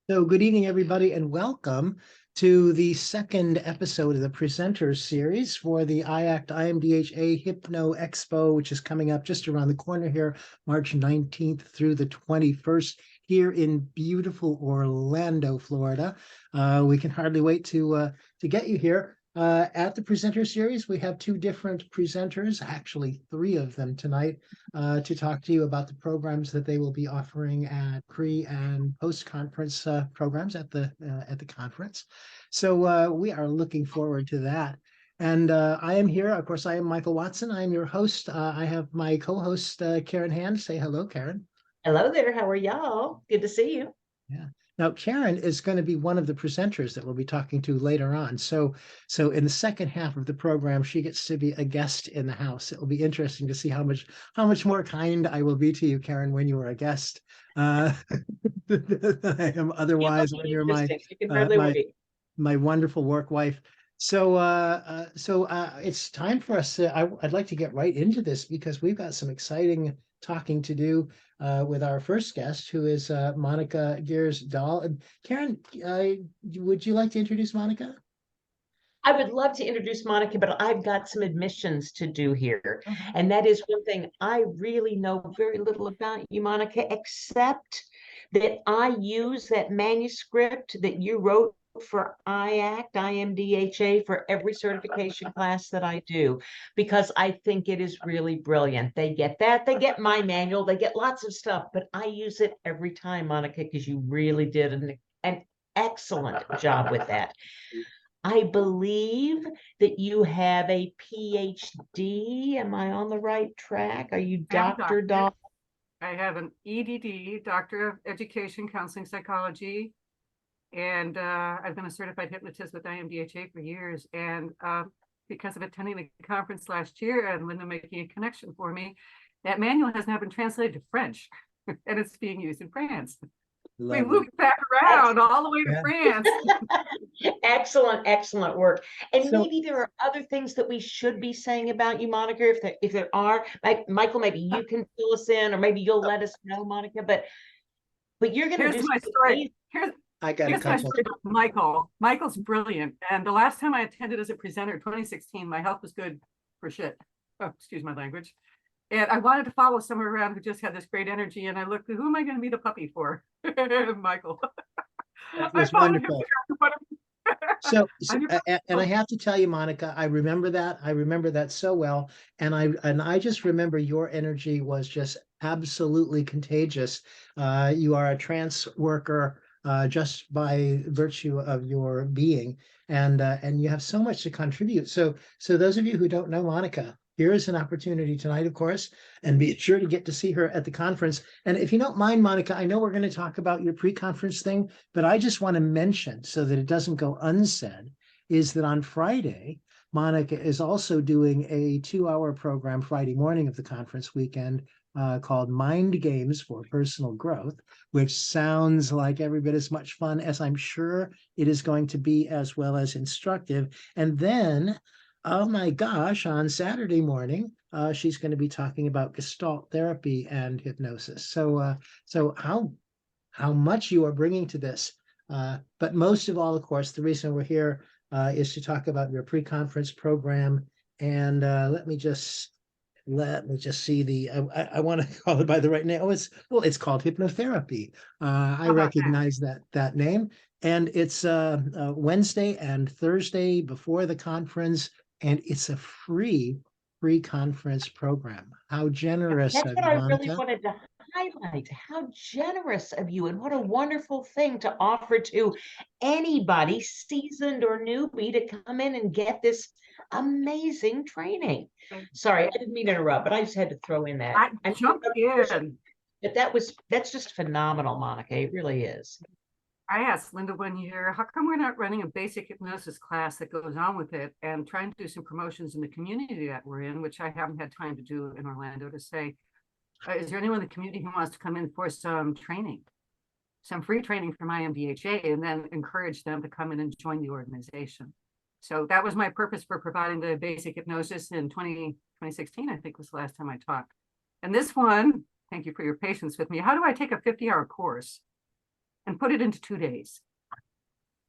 So good evening, everybody, and welcome to the second episode of the presenters series for the IACT IMDHA HypnoExpo, which is coming up just around the corner here, March 19th through the 21st here in beautiful Orlando, Florida. We can hardly wait to get you here. At the presenter series, we have two different presenters, actually three of them tonight, to talk to you about the programs that they will be offering at pre and post conference programs at the conference. So we are looking forward to that. And I am here. Of course, I am Michael Watson. I am your host. I have my co-host Karen Hand. Say hello, Karen. Hello there. How are y'all? Good to see you. Yeah. Now, Karen is going to be one of the presenters that we'll be talking to later on. So in the second half of the program, she gets to be a guest in the house. It will be interesting to see how much more kind I will be to you, Karen, when you are a guest. I am otherwise when you're my You can hardly wait. my wonderful work wife. So it's time for us. I'd like to get right into this because we've got some exciting talking to do with our first guest, who is Monica Geers Dahl. And Karen, would you like to introduce Monica? I would love to introduce Monica, but I've got some admissions to do here. And that is one thing I really know very little about you, Monica, except that I use that manuscript that you wrote for IACT, IMDHA, for every certification class that I do, because I think it is really brilliant. They get that, they get my manual, they get lots of stuff, but I use it every time, Monica, because you really did an excellent job with that. I believe that you have a PhD. Am I on the right track? Are you Dr. Dahl? I have an EDD, Doctor of Education, Counseling Psychology, and I've been a certified hypnotist with IMDHA for years. And because of attending the conference last year and Linda making a connection for me, that manual has now been translated to French, and it's being used in France. We moved back around all the way to France. Excellent work. And maybe there are other things that we should be saying about you, Monica, if there are. Michael, maybe you can fill us in, or maybe you'll let us know, Monica. But you're going to do my story. Here's my story about Michael. Michael's brilliant. And the last time I attended as a presenter, 2016, my health was good for shit. Oh, excuse my language. And I wanted to follow someone around who just had this great energy. And I looked, who am I going to be the puppy for? Michael. That was wonderful. And I have to tell you, Monica, I remember that. I remember that so well. And I just remember your energy was just absolutely contagious. You are a trance worker just by virtue of your being, and you have so much to contribute. So those of you who don't know Monica, here is an opportunity tonight, of course, and be sure to get to see her at the conference. And if you don't mind, Monica, I know we're going to talk about your pre-conference thing, but I just want to mention, so that it doesn't go unsaid, is that on Friday, Monica is also doing a 2-hour program Friday morning of the conference weekend called Mind Games for Personal Growth, which sounds like every bit as much fun as I'm sure it is going to be, as well as instructive. And then, oh my gosh, on Saturday morning, she's going to be talking about Gestalt therapy and hypnosis. So how much you are bringing to this. But most of all, of course, the reason we're here is to talk about your pre-conference program. And let me just see I want to call it by the right name. It's called hypnotherapy. I recognize that name. And it's Wednesday and Thursday before the conference. And it's a free conference program. How generous That's of what you, I Monica. really wanted to highlight. How generous of you, and what a wonderful thing to offer to anybody, seasoned or newbie, to come in and get this amazing training. Sorry, I didn't mean to interrupt, but I just had to throw in that. I jumped in. But that's just phenomenal, Monica. It really is. I asked Linda one year, how come we're not running a basic hypnosis class that goes on with it, and trying to do some promotions in the community that we're in, which I haven't had time to do in Orlando, to say, is there anyone in the community who wants to come in for some training, some free training from IMDHA, and then encourage them to come in and join the organization. So that was my purpose for providing the basic hypnosis in 2016, I think was the last time I talked. And this one, thank you for your patience with me. How do I take a 50-hour course? and put it into 2 days.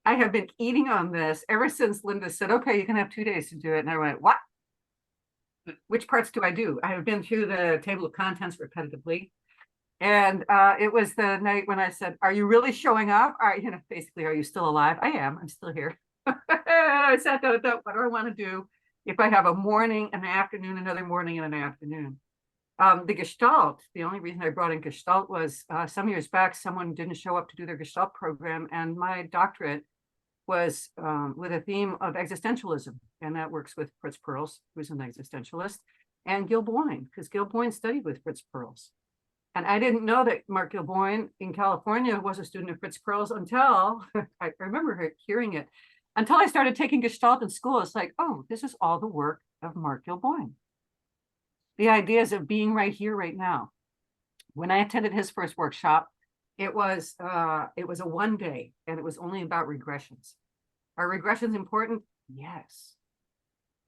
I have been eating on this ever since Linda said, okay, you can have 2 days to do it. And I went, what? Which parts do I do? I have been through the table of contents repetitively. And it was the night when I said, are you really showing up? All right, basically, are you still alive? I am. I'm still here. I sat down and thought, what do I want to do if I have a morning, an afternoon, another morning, and an afternoon? The Gestalt, the only reason I brought in Gestalt was some years back, someone didn't show up to do their Gestalt program, and my doctorate was with a theme of existentialism, and that works with Fritz Perls, who's an existentialist, and Gil Boyne, because Gil Boyne studied with Fritz Perls. And I didn't know that Mark Gil Boyne in California was a student of Fritz Perls until, I remember hearing it, until I started taking Gestalt in school. It's like, oh, this is all the work of Mark Gil Boyne. The ideas of being right here, right now. When I attended his first workshop, it was a one day, and it was only about regressions. Are regressions important? Yes.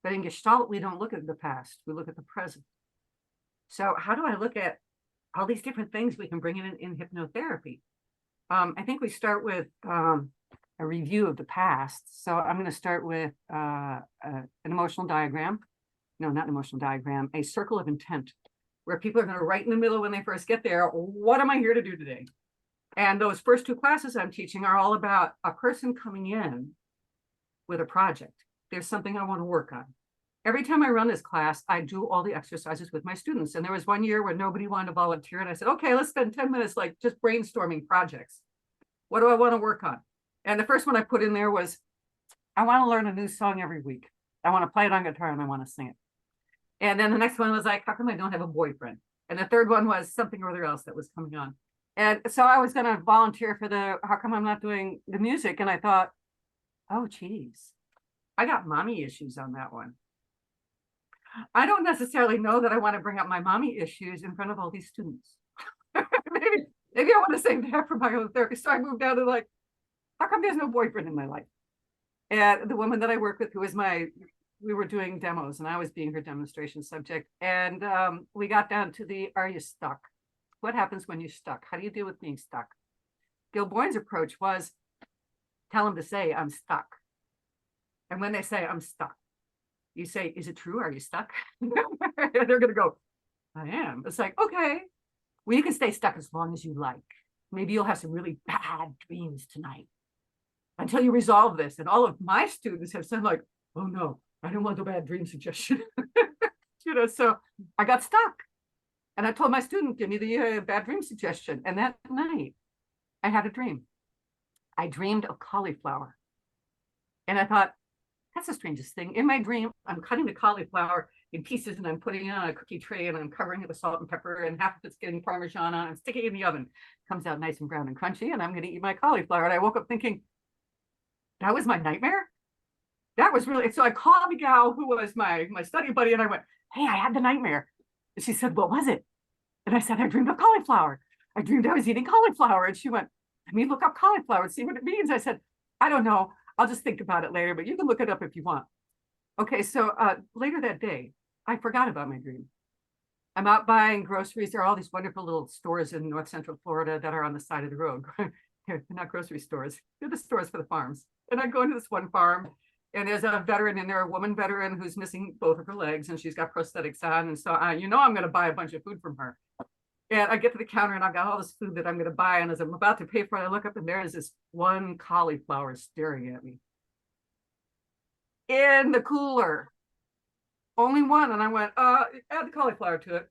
But in Gestalt, we don't look at the past, we look at the present. So how do I look at all these different things we can bring in hypnotherapy? I think we start with a review of the past. So I'm going to start with an emotional diagram. No, not an emotional diagram, a circle of intent, where people are going to write in the middle when they first get there, what am I here to do today? And those first 2 classes I'm teaching are all about a person coming in with a project. There's something I want to work on. Every time I run this class, I do all the exercises with my students. And there was one year where nobody wanted to volunteer. And I said, okay, let's spend 10 minutes like just brainstorming projects. What do I want to work on? And the first one I put in there was, I want to learn a new song every week. I want to play it on guitar and I want to sing it. And then the next one was like, how come I don't have a boyfriend? And the third one was something or other else that was coming on. And so I was going to volunteer for how come I'm not doing the music? And I thought, oh, geez, I got mommy issues on that one. I don't necessarily know that I want to bring up my mommy issues in front of all these students. maybe I want to save that for my own therapy. So I moved down to like, how come there's no boyfriend in my life? And the woman that I work with, who is we were doing demos and I was being her demonstration subject. And we got down to are you stuck? What happens when you're stuck? How do you deal with being stuck? Gil Boyne's approach was, tell them to say, I'm stuck. And when they say, I'm stuck, you say, is it true? Are you stuck? And they're going to go, I am. It's like, okay, well, you can stay stuck as long as you like. Maybe you'll have some really bad dreams tonight until you resolve this. And all of my students have said like, oh no, I don't want a bad dream suggestion. So I got stuck. And I told my student, give me the bad dream suggestion. And that night I had a dream. I dreamed of cauliflower. And I thought, that's the strangest thing. In my dream, I'm cutting the cauliflower in pieces and I'm putting it on a cookie tray and I'm covering it with salt and pepper and half of it's getting Parmesan on. I'm sticking it in the oven. It comes out nice and brown and crunchy and I'm going to eat my cauliflower. And I woke up thinking, that was my nightmare? That was really, so I called the gal who was my study buddy and I went, hey, I had the nightmare. And she said, what was it? And I said, I dreamed of cauliflower. I dreamed I was eating cauliflower. And she went, let me look up cauliflower and see what it means. I said, I don't know. I'll just think about it later, but you can look it up if you want. Okay, so later that day, I forgot about my dream. I'm out buying groceries. There are all these wonderful little stores in North Central Florida that are on the side of the road. They're not grocery stores. They're the stores for the farms. And I go into this one farm and there's a veteran in there, a woman veteran who's missing both of her legs and she's got prosthetics on. And so, I'm going to buy a bunch of food from her. And I get to the counter and I've got all this food that I'm going to buy. And as I'm about to pay for it, I look up and there is this one cauliflower staring at me in the cooler. Only one. And I went, add the cauliflower to it.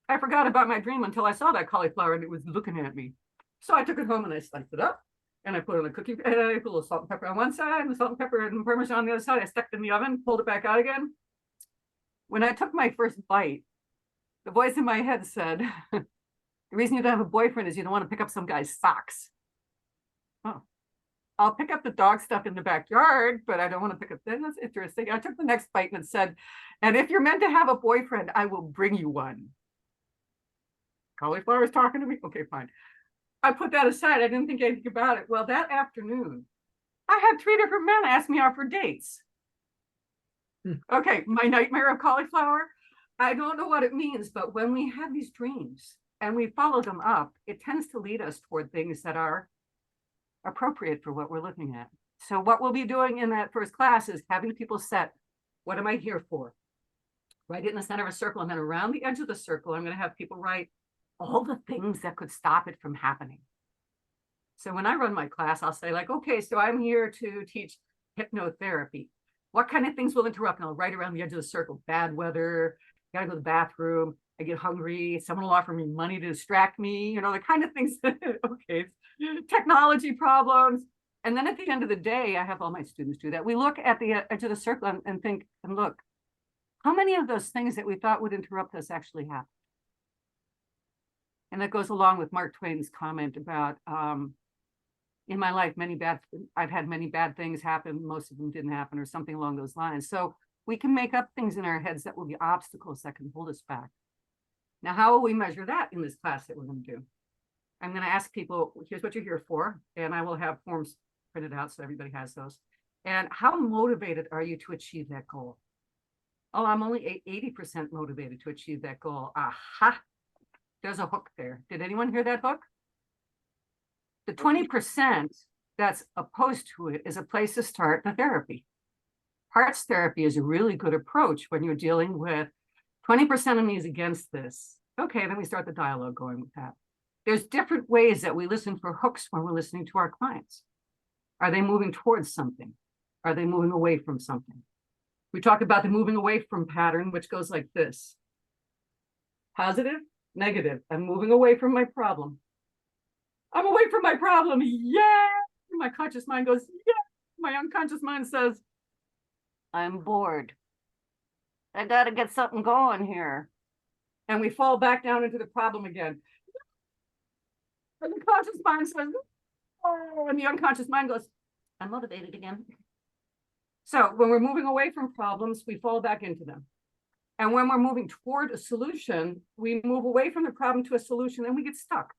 I forgot about my dream until I saw that cauliflower and it was looking at me. So I took it home and I sliced it up and I put it on a cookie and I put a little salt and pepper on one side and salt and pepper and Parmesan on the other side. I stuck it in the oven, pulled it back out again. When I took my first bite, the voice in my head said, the reason you don't have a boyfriend is you don't want to pick up some guy's socks. Oh, I'll pick up the dog stuff in the backyard, but I don't want to pick up that. That's interesting. I took the next bite and it said, and if you're meant to have a boyfriend, I will bring you one. Cauliflower is talking to me? Okay, fine. I put that aside. I didn't think anything about it. Well, that afternoon, I had 3 different men ask me out for dates. Okay, my nightmare of cauliflower. I don't know what it means, but when we have these dreams and we follow them up, it tends to lead us toward things that are appropriate for what we're looking at. So what we'll be doing in that first class is having people set, what am I here for? Right in the center of a circle, and then around the edge of the circle, I'm going to have people write all the things that could stop it from happening. So when I run my class, I'll say like, okay, so I'm here to teach hypnotherapy. What kind of things will interrupt? And I'll write around the edge of the circle: bad weather, gotta go to the bathroom, I get hungry, someone will offer me money to distract me, you know, the kind of things. Okay, technology problems. And then at the end of the day, I have all my students do that. We look at the edge of the circle and think, and look, how many of those things that we thought would interrupt us actually happen? And that goes along with Mark Twain's comment about, in my life, I've had many bad things happen. Most of them didn't happen, or something along those lines. So we can make up things in our heads that will be obstacles that can hold us back. Now, how will we measure that in this class that we're going to do? I'm going to ask people, here's what you're here for. And I will have forms printed out so everybody has those. And how motivated are you to achieve that goal? Oh, I'm only 80% motivated to achieve that goal. Aha, there's a hook there. Did anyone hear that hook? The 20% that's opposed to it is a place to start the therapy. Parts therapy is a really good approach when you're dealing with 20% of me is against this. Okay, then we start the dialogue going with that. There's different ways that we listen for hooks when we're listening to our clients. Are they moving towards something? Are they moving away from something? We talk about the moving away from pattern, which goes like this. Positive, negative. I'm moving away from my problem. I'm away from my problem. Yeah. My conscious mind goes, yeah. My unconscious mind says, I'm bored. I got to get something going here. And we fall back down into the problem again. And the conscious mind says, oh, and the unconscious mind goes, I'm motivated again. So when we're moving away from problems, we fall back into them. And when we're moving toward a solution, we move away from the problem to a solution and we get stuck.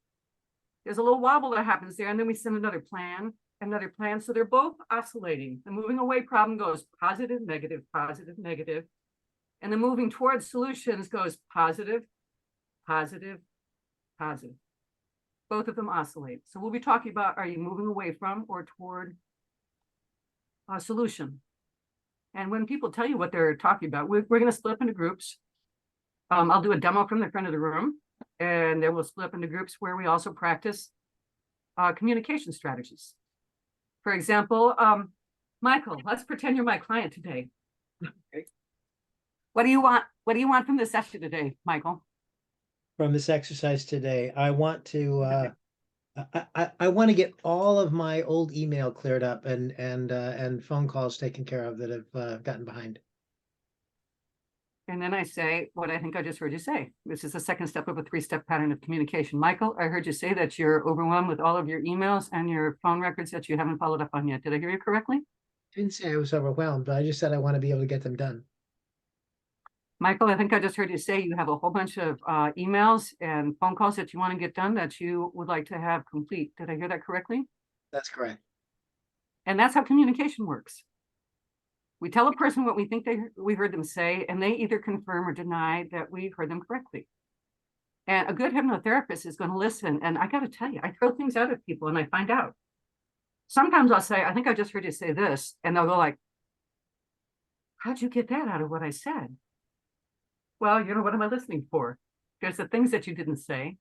There's a little wobble that happens there, and then we send another plan. So they're both oscillating. The moving away problem goes positive, negative, positive, negative. And the moving towards solutions goes positive, positive, positive. Both of them oscillate. So we'll be talking about, are you moving away from or toward a solution? And when people tell you what they're talking about, we're going to split up into groups. I'll do a demo from the front of the room, and then we'll split up into groups where we also practice communication strategies. For example, Michael, let's pretend you're my client today. Okay. What do you want? What do you want from this session today, Michael? From this exercise today, I want to I want to get all of my old email cleared up and phone calls taken care of that have gotten behind. And then I say what I think I just heard you say. This is the second step of a 3-step pattern of communication. Michael, I heard you say that you're overwhelmed with all of your emails and your phone records that you haven't followed up on yet. Did I hear you correctly? I didn't say I was overwhelmed, but I just said I want to be able to get them done. Michael, I think I just heard you say you have a whole bunch of emails and phone calls that you want to get done that you would like to have complete. Did I hear that correctly? That's correct. And that's how communication works. We tell a person what we think we heard them say, and they either confirm or deny that we heard them correctly. And a good hypnotherapist is going to listen. And I got to tell you, I throw things out at people and I find out. Sometimes I'll say, I think I just heard you say this. And they'll go like, how'd you get that out of what I said? Well, you know, what am I listening for? There's the things that you didn't say.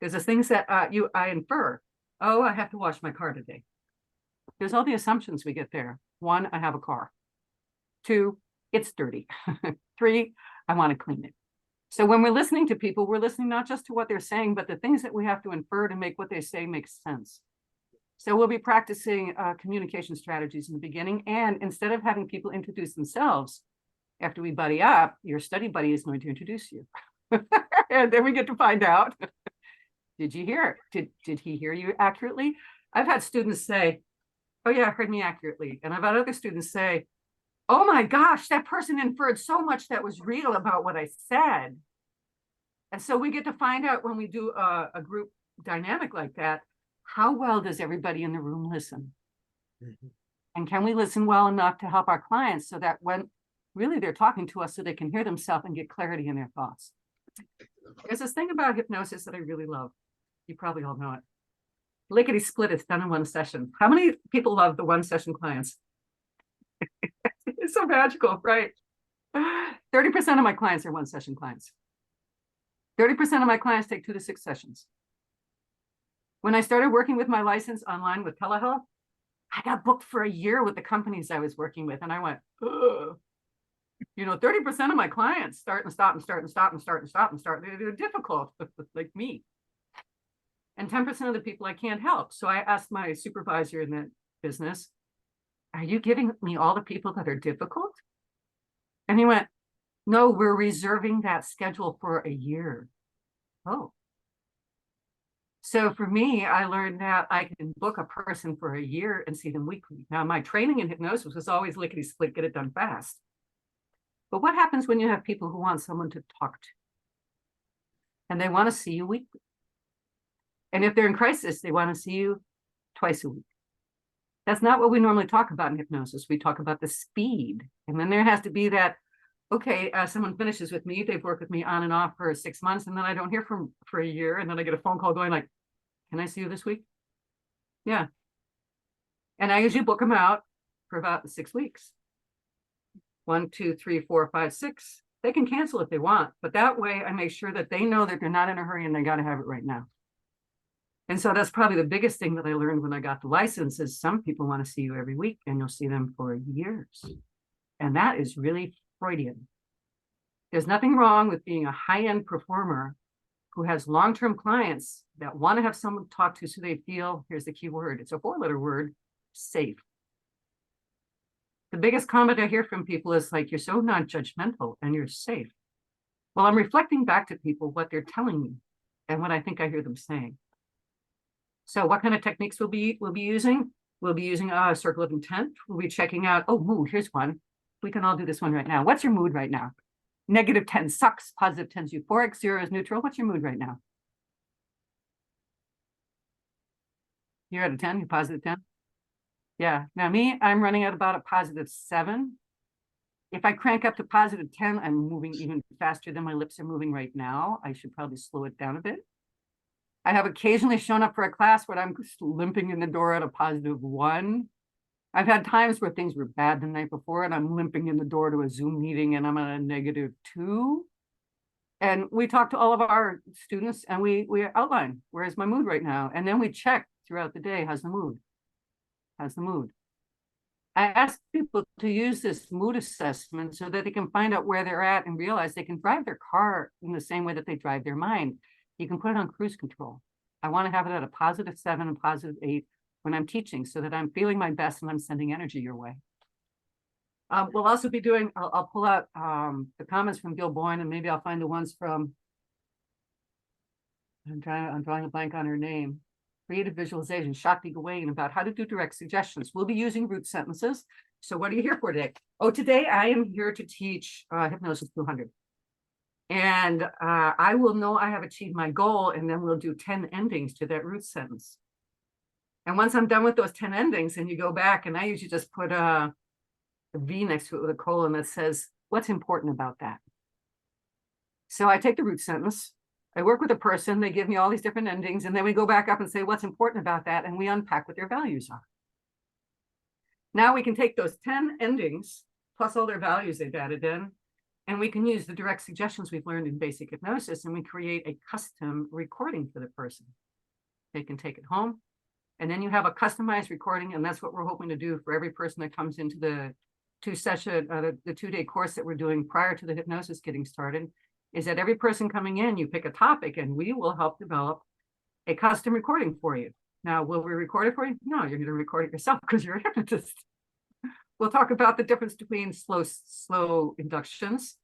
There's the things that I infer. Oh, I have to wash my car today. There's all the assumptions we get there. 1, I have a car. 2, it's dirty. 3, I want to clean it. So when we're listening to people, we're listening not just to what they're saying, but the things that we have to infer to make what they say make sense. So we'll be practicing communication strategies in the beginning. And instead of having people introduce themselves, after we buddy up, your study buddy is going to introduce you. And then we get to find out, did you hear it? Did he hear you accurately? I've had students say, oh yeah, heard me accurately. And I've had other students say, oh my gosh, that person inferred so much that was real about what I said. And so we get to find out when we do a group dynamic like that, how well does everybody in the room listen? Mm-hmm. And can we listen well enough to help our clients so that when really they're talking to us so they can hear themselves and get clarity in their thoughts? There's this thing about hypnosis that I really love. You probably all know it. Lickety split, it's done in one session. How many people love the one session clients? It's so magical, right? 30% of my clients are one session clients. 30% of my clients take 2 to 6 sessions. When I started working with my license online with telehealth, I got booked for a year with the companies I was working with. And I went, ugh. 30% of my clients start and stop and start and stop and start and stop and start. They're difficult, like me. And 10% of the people I can't help. So I asked my supervisor in that business, are you giving me all the people that are difficult? And he went, no, we're reserving that schedule for a year. Oh. So for me, I learned that I can book a person for a year and see them weekly. Now, my training in hypnosis was always lickety split, get it done fast. But what happens when you have people who want someone to talk to? And they want to see you weekly. And if they're in crisis, they want to see you twice a week. That's not what we normally talk about in hypnosis. We talk about the speed. And then there has to be that, okay, someone finishes with me, they've worked with me on and off for 6 months, and then I don't hear from for a year, and then I get a phone call going like, can I see you this week? Yeah. And I usually book them out for about 6 weeks. 1, 2, 3, 4, 5, 6. They can cancel if they want, but that way I make sure that they know that they're not in a hurry and they got to have it right now. And so that's probably the biggest thing that I learned when I got the license is some people want to see you every week and you'll see them for years. And that is really Freudian. There's nothing wrong with being a high-end performer who has long-term clients that want to have someone to talk to so they feel, here's the key word, it's a 4-letter word, safe. The biggest comment I hear from people is like, you're so non-judgmental and you're safe. Well, I'm reflecting back to people what they're telling me and what I think I hear them saying. So what kind of techniques we'll be using? We'll be using a circle of intent. We'll be checking out, oh, mood, here's one. We can all do this one right now. What's your mood right now? -10 sucks, +10 is euphoric, 0 is neutral. What's your mood right now? You're at a 10, you're +10? Yeah, now me, I'm running at about a +7. If I crank up to +10, I'm moving even faster than my lips are moving right now. I should probably slow it down a bit. I have occasionally shown up for a class where I'm limping in the door at a +1. I've had times where things were bad the night before and I'm limping in the door to a Zoom meeting and I'm at a -2. And we talk to all of our students and we outline, where's my mood right now? And then we check throughout the day, how's the mood? How's the mood? I ask people to use this mood assessment so that they can find out where they're at and realize they can drive their car in the same way that they drive their mind. You can put it on cruise control. I want to have it at a +7 and +8 when I'm teaching so that I'm feeling my best and I'm sending energy your way. We'll also be doing, I'll pull out the comments from Gilbert and maybe I'll find the ones from, I'm drawing a blank on her name, Creative Visualization, Shakti Gawain, about how to do direct suggestions. We'll be using root sentences. So what are you here for today? Oh, today I am here to teach Hypnosis 200. And I will know I have achieved my goal, and then we'll do 10 endings to that root sentence. And once I'm done with those 10 endings, and you go back, and I usually just put a V next to it with a colon that says, what's important about that? So I take the root sentence, I work with a person, they give me all these different endings, and then we go back up and say, what's important about that? And we unpack what their values are. Now we can take those 10 endings, plus all their values they've added in, and we can use the direct suggestions we've learned in basic hypnosis, and we create a custom recording for the person. They can take it home, and then you have a customized recording, and that's what we're hoping to do for every person that comes into the the 2-day course that we're doing prior to the hypnosis getting started, is that every person coming in, you pick a topic, and we will help develop a custom recording for you. Now, will we record it for you? No, you're going to record it yourself because you're a hypnotist. We'll talk about the difference between slow inductions.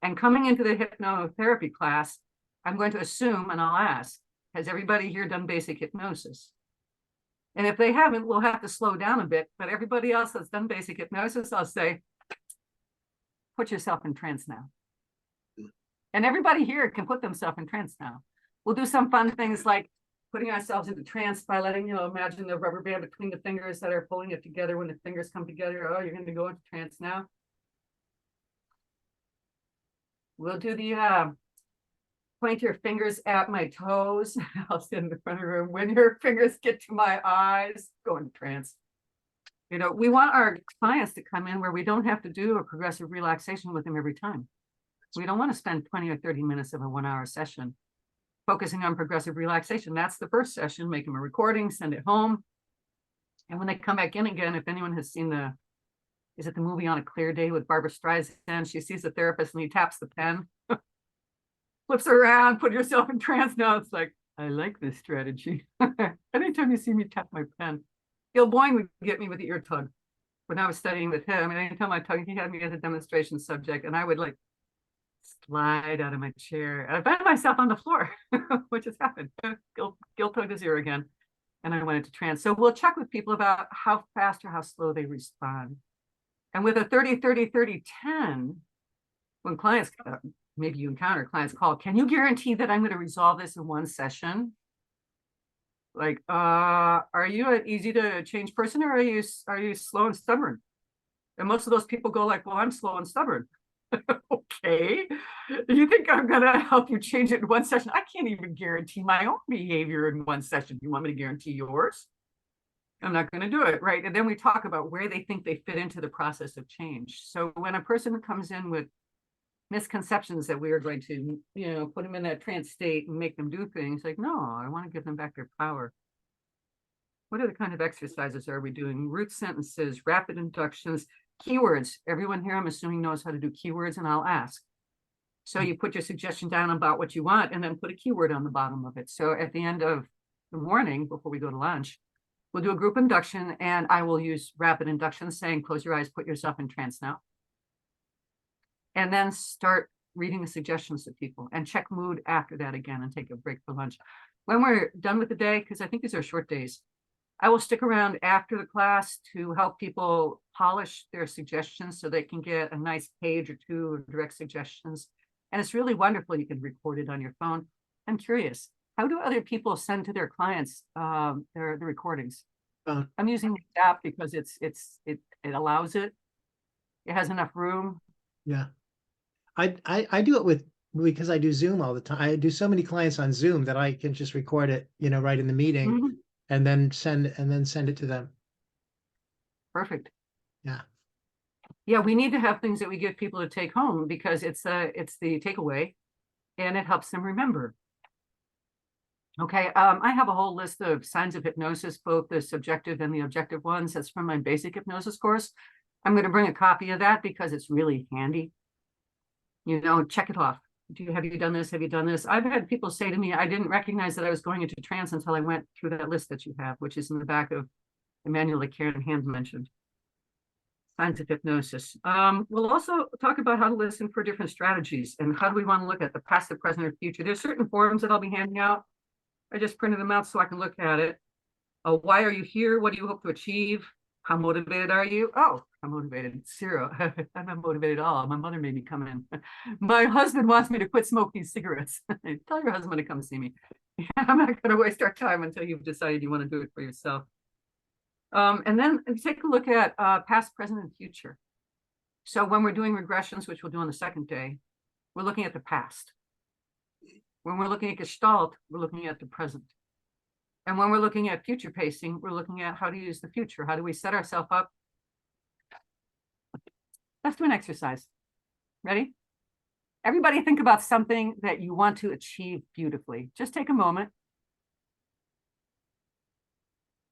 And coming into the hypnotherapy class, I'm going to assume, and I'll ask, has everybody here done basic hypnosis? And if they haven't, we'll have to slow down a bit. But everybody else that's done basic hypnosis, I'll say, put yourself in trance now. And everybody here can put themselves in trance now. We'll do some fun things like putting ourselves into trance by letting, imagine the rubber band between the fingers that are pulling it together. When the fingers come together, oh, you're going to go into trance now. We'll do the point your fingers at my toes. I'll sit in the front of the room. When your fingers get to my eyes, go into trance. You know, we want our clients to come in where we don't have to do a progressive relaxation with them every time. We don't want to spend 20 or 30 minutes of a 1-hour session focusing on progressive relaxation. That's the first session. Make them a recording, send it home. And when they come back in again, if anyone has seen is it the movie On a Clear Day with Barbara Streisand? She sees the therapist and he taps the pen, flips around, put yourself in trance. Now it's like, I like this strategy. Anytime you see me tap my pen, Gil Boyne would get me with the ear tug when I was studying with him. And anytime I tugged, he had me as a demonstration subject, and I would like slide out of my chair. And I found myself on the floor, which has happened. Gil tugged his ear again, and I went into trance. So we'll check with people about how fast or how slow they respond. And with a 30-30-30-10, when clients, maybe you encounter clients call, can you guarantee that I'm going to resolve this in one session? Like, are you an easy to change person, or are you slow and stubborn? And most of those people go like, well, I'm slow and stubborn. Okay. You think I'm going to help you change it in one session? I can't even guarantee my own behavior in one session. You want me to guarantee yours? I'm not going to do it, right? And then we talk about where they think they fit into the process of change. So when a person comes in with misconceptions that we are going to, you know, put them in that trance state and make them do things, like, no, I want to give them back their power. What other kind of exercises are we doing? Root sentences, rapid inductions, keywords. Everyone here, I'm assuming, knows how to do keywords, and I'll ask. So you put your suggestion down about what you want and then put a keyword on the bottom of it. So at the end of the morning, before we go to lunch, we'll do a group induction, and I will use rapid induction saying, close your eyes, put yourself in trance now. And then start reading the suggestions to people and check mood after that again and take a break for lunch. When we're done with the day, because I think these are short days, I will stick around after the class to help people polish their suggestions so they can get a nice page or two of direct suggestions. And it's really wonderful. You can record it on your phone. I'm curious, how do other people send to their clients the recordings? I'm using the app because it allows it. It has enough room. Yeah. I do it because I do Zoom all the time. I do so many clients on Zoom that I can just record it, you know, right in the meeting. Mm-hmm. and then send it to them. Perfect. Yeah. Yeah, we need to have things that we give people to take home because it's the takeaway and it helps them remember. Okay, I have a whole list of signs of hypnosis, both the subjective and the objective ones. That's from my basic hypnosis course. I'm going to bring a copy of that because it's really handy. You know, check it off. Have you done this? Have you done this? I've had people say to me, I didn't recognize that I was going into trance until I went through that list that you have, which is in the back of the manual that Karen Hand mentioned. Signs of hypnosis. We'll also talk about how to listen for different strategies and how do we want to look at the past, the present, or future. There's certain forms that I'll be handing out. I just printed them out so I can look at it. Why are you here? What do you hope to achieve? How motivated are you? Oh, I'm motivated. 0. I'm not motivated at all. My mother made me come in. My husband wants me to quit smoking cigarettes. Tell your husband to come see me. I'm not going to waste our time until you've decided you want to do it for yourself. And then take a look at past, present, and future. So when we're doing regressions, which we'll do on the second day, we're looking at the past. When we're looking at Gestalt, we're looking at the present. And when we're looking at future pacing, we're looking at how to use the future. How do we set ourselves up? Let's do an exercise. Ready? Everybody think about something that you want to achieve beautifully. Just take a moment.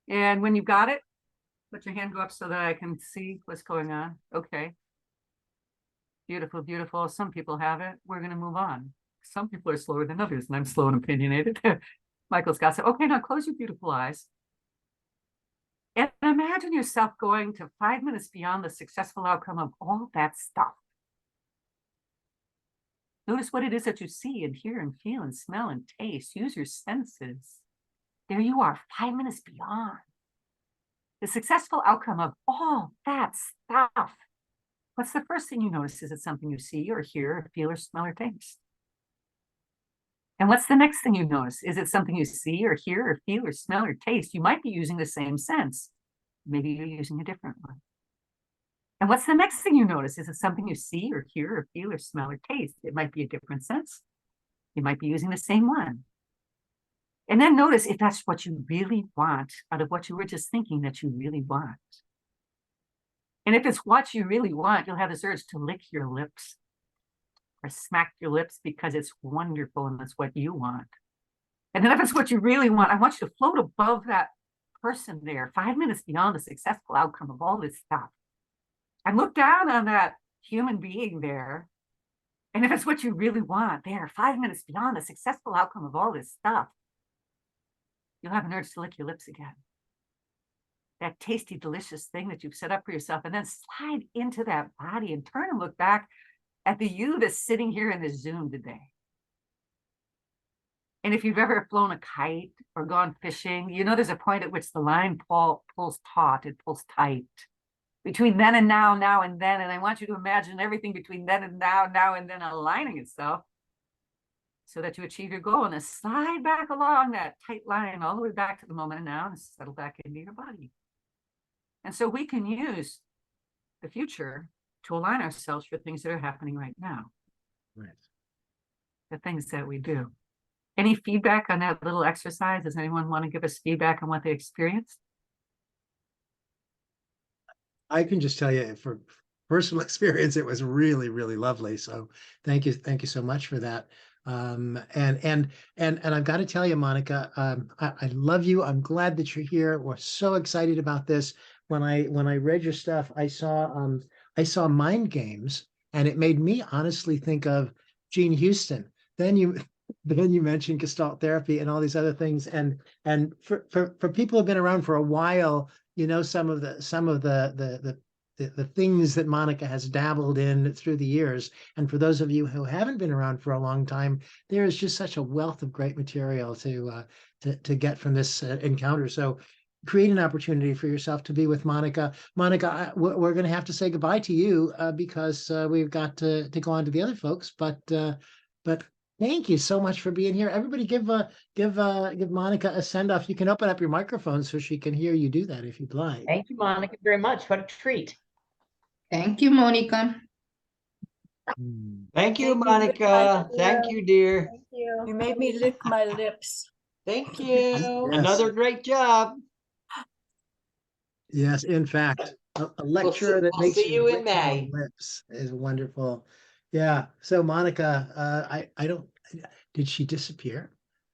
And when you've got it, let your hand go up so that I can see what's going on. Okay. Beautiful, beautiful. Some people have it. We're going to move on. Some people are slower than others, and I'm slow and opinionated. Michael Scott said, okay, now close your beautiful eyes. And imagine yourself going to 5 minutes beyond the successful outcome of all that stuff. Notice what it is that you see and hear and feel and smell and taste. Use your senses. There you are, 5 minutes beyond the successful outcome of all that stuff. What's the first thing you notice? Is it something you see or hear or feel or smell or taste? And what's the next thing you notice? Is it something you see or hear or feel or smell or taste? You might be using the same sense. Maybe you're using a different one. And what's the next thing you notice? Is it something you see or hear or feel or smell or taste? It might be a different sense. You might be using the same one. And then notice if that's what you really want out of what you were just thinking that you really want. And if it's what you really want, you'll have this urge to lick your lips or smack your lips because it's wonderful and it's what you want. And then if it's what you really want, I want you to float above that person there, 5 minutes beyond the successful outcome of all this stuff. And look down on that human being there. And if it's what you really want, there, 5 minutes beyond the successful outcome of all this stuff, you'll have an urge to lick your lips again. That tasty, delicious thing that you've set up for yourself, and then slide into that body and turn and look back at the you that's sitting here in this Zoom today. And if you've ever flown a kite or gone fishing, you know there's a point at which the line pulls taut, it pulls tight. Between then and now, now and then, and I want you to imagine everything between then and now, now and then aligning itself so that you achieve your goal, and then slide back along that tight line all the way back to the moment of now and settle back into your body. And so we can use the future to align ourselves for things that are happening right now. Right. The things that we do. Any feedback on that little exercise? Does anyone want to give us feedback on what they experienced? I can just tell you for personal experience, it was really, really lovely. So thank you so much for that. And I've got to tell you, Monica, I love you. I'm glad that you're here. We're so excited about this. When I read your stuff, I saw Mind Games, and it made me honestly think of Gene Houston. Then you mentioned Gestalt therapy and all these other things. And for people who've been around for a while, you know, some of the things that Monica has dabbled in through the years. And for those of you who haven't been around for a long time, there is just such a wealth of great material to get from this encounter. So create an opportunity for yourself to be with Monica. Monica, we're going to have to say goodbye to you because we've got to go on to the other folks. But thank you so much for being here. Everybody give Monica a send-off. You can open up your microphone so she can hear you do that if you'd like. Thank you, Monica, very much. What a treat. Thank you, Monica. Thank you, Thank you, Monica. dear. Thank you, dear. Thank you. You made me lick my lips. Thank you. Yes. Another great job. Yes, in fact, a lecture that we'll makes see you in lick your May. lips is wonderful. Yeah. So Monica, I don't. Did she disappear?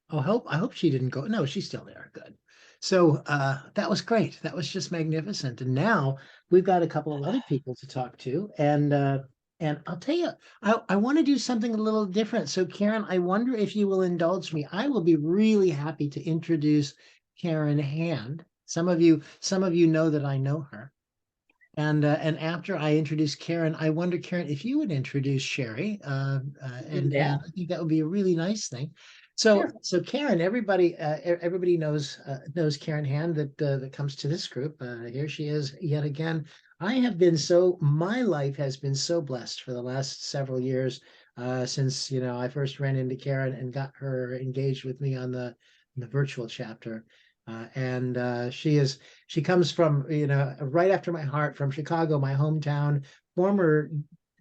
I hope she didn't go. No, she's still there. Good. So that was great. That was just magnificent. And now we've got a couple of other people to talk to, and I'll tell you, I want to do something a little different. So Karen, I wonder if you will indulge me. I will be really happy to introduce Karen Hand. Some of you know that I know her. And after I introduce Karen, I wonder, Karen, if you would introduce Sherry, and I think that would be a really nice thing. So, Sure. so Karen, everybody knows Karen Hand that comes to this group. Here she is yet again. My life has been so blessed for the last several years since I first ran into Karen and got her engaged with me on the virtual chapter. She comes from, right after my heart, from Chicago, my hometown, former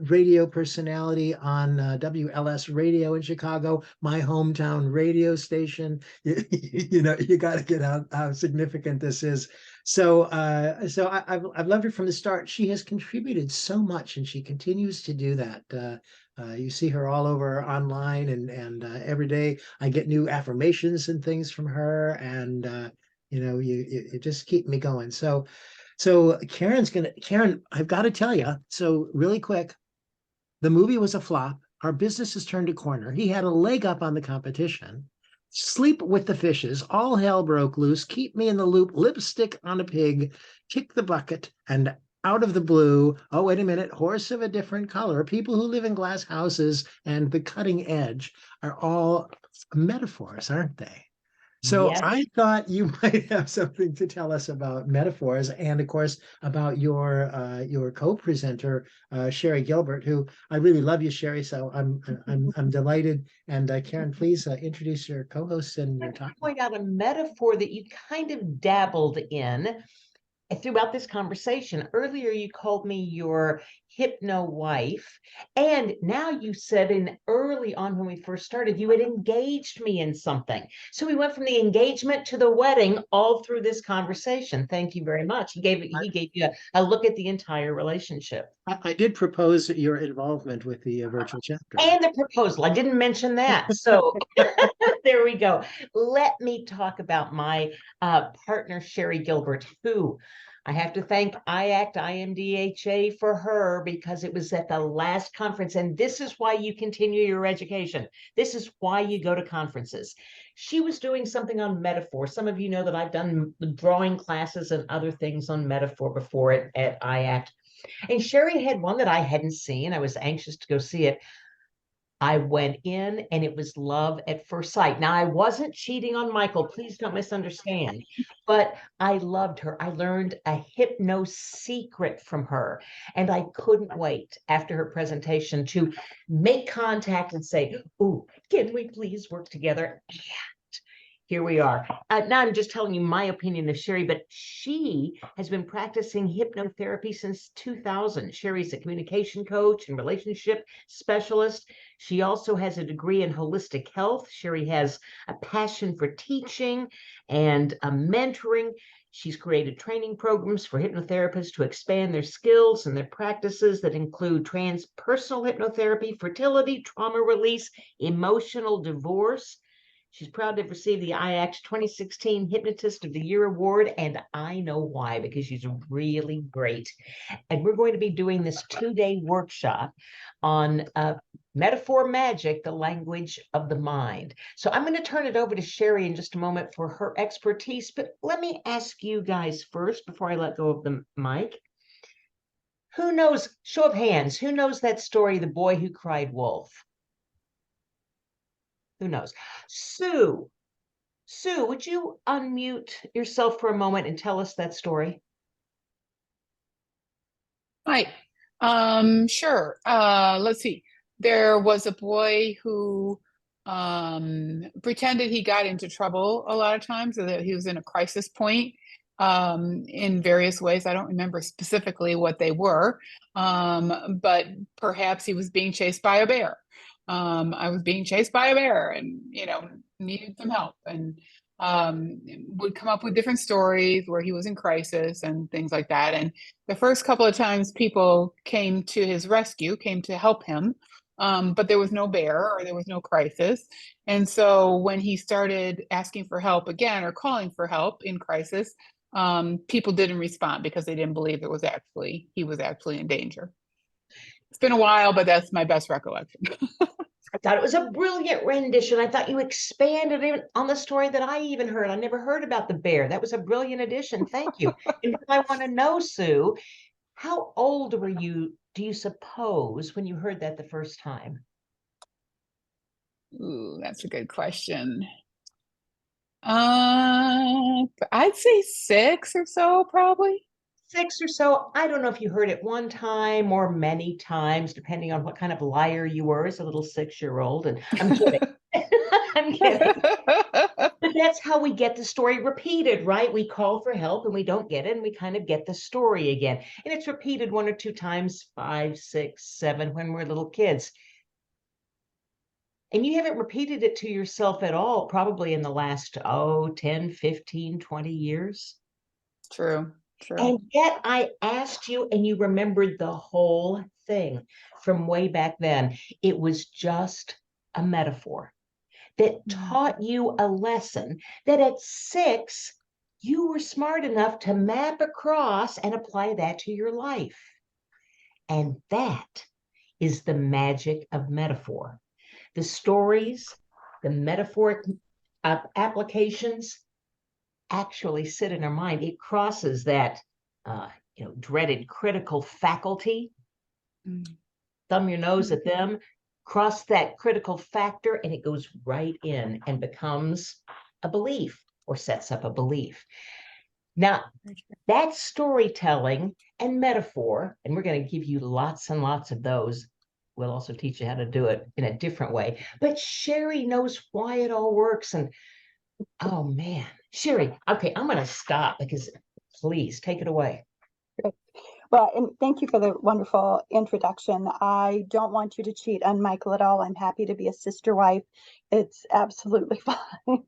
radio personality on WLS radio in Chicago, my hometown radio station. You got to get how significant this is. So I've loved her from the start. She has contributed so much, and she continues to do that. You see her all over online, and every day I get new affirmations and things from her, and you just keep me going. So Karen, I've got to tell you, so really quick, the movie was a flop. Our business has turned a corner. He had a leg up on the competition. Sleep with the Fishes, all hell broke loose, Keep Me in the Loop, Lipstick on a Pig, Kick the Bucket, and Out of the Blue, oh, wait a minute, Horse of a Different Color, People Who Live in Glass Houses, and The Cutting Edge are all metaphors, aren't they? So Yes. I thought you might have something to tell us about metaphors, and of course about your co-presenter Sherry Gilbert, who I really love you, Sherry. So I'm delighted. And Karen, please introduce your co-hosts and your topic. Point out a metaphor that you kind of dabbled in throughout this conversation. Earlier, you called me your hypno wife. And now you said in early on when we first started, you had engaged me in something. So we went from the engagement to the wedding all through this conversation. Thank you very much. He gave you a look at the entire relationship. I did propose your involvement with the virtual chapter. And the proposal. I didn't mention that. So there we go. Let me talk about my partner, Sherry Gilbert, who I have to thank IACT, IMDHA for her, because it was at the last conference. And this is why you continue your education. This is why you go to conferences. She was doing something on metaphor. Some of you know that I've done drawing classes and other things on metaphor before at IACT. And Sherry had one that I hadn't seen. I was anxious to go see it. I went in and it was love at first sight. Now, I wasn't cheating on Michael. Please don't misunderstand. But I loved her. I learned a hypno secret from her. And I couldn't wait after her presentation to make contact and say, "Ooh, can we please work together?" Here we are. Now I'm just telling you my opinion of Sherry, but she has been practicing hypnotherapy since 2000. Sherry's a communication coach and relationship specialist. She also has a degree in holistic health. Sherry has a passion for teaching and mentoring. She's created training programs for hypnotherapists to expand their skills and their practices that include transpersonal hypnotherapy, fertility, trauma release, emotional divorce. She's proud to have received the IACT 2016 Hypnotist of the Year Award, and I know why, because she's really great. And we're going to be doing this 2-day workshop on metaphor magic, the language of the mind. So I'm going to turn it over to Sherry in just a moment for her expertise, but let me ask you guys first, before I let go of the mic. Who knows, show of hands, who knows that story, The Boy Who Cried Wolf? Who knows? Sue, would you unmute yourself for a moment and tell us that story? Hi. Sure. Let's see. There was a boy who pretended he got into trouble a lot of times, or that he was in a crisis point in various ways. I don't remember specifically what they were, but perhaps he was being chased by a bear. I was being chased by a bear and, needed some help, and would come up with different stories where he was in crisis and things like that. And the first couple of times people came to his rescue, came to help him, but there was no bear or there was no crisis. And so when he started asking for help again or calling for help in crisis, people didn't respond because they didn't believe he was actually in danger. It's been a while, but that's my best recollection. I thought it was a brilliant rendition. I thought you expanded even on the story that I even heard. I never heard about the bear. That was a brilliant addition. Thank you. And I want to know, Sue, how old were you, do you suppose, when you heard that the first time? Ooh, that's a good question. I'd say 6 or so, probably. 6 or so. I don't know if you heard it one time or many times, depending on what kind of liar you were as a little 6-year-old. And I'm kidding. I'm kidding. But that's how we get the story repeated, right? We call for help and we don't get it, and we kind of get the story again. And it's repeated 1 or 2 times, 5, 6, 7, when we're little kids. And you haven't repeated it to yourself at all, probably in the last, 10, 15, 20 years. True. And yet I asked you and you remembered the whole thing from way back then. It was just a metaphor that taught you a lesson that at 6, you were smart enough to map across and apply that to your life. And that is the magic of metaphor. The stories, the metaphoric applications actually sit in our mind. It crosses that, dreaded critical faculty. Thumb your nose at them, cross that critical factor, and it goes right in and becomes a belief or sets up a belief. Now, that's storytelling and metaphor, and we're going to give you lots and lots of those. We'll also teach you how to do it in a different way. But Sherry knows why it all works. And oh man, Sherry, okay, I'm going to stop because please take it away. Well, and thank you for the wonderful introduction. I don't want you to cheat on Michael at all. I'm happy to be a sister wife. It's absolutely fine.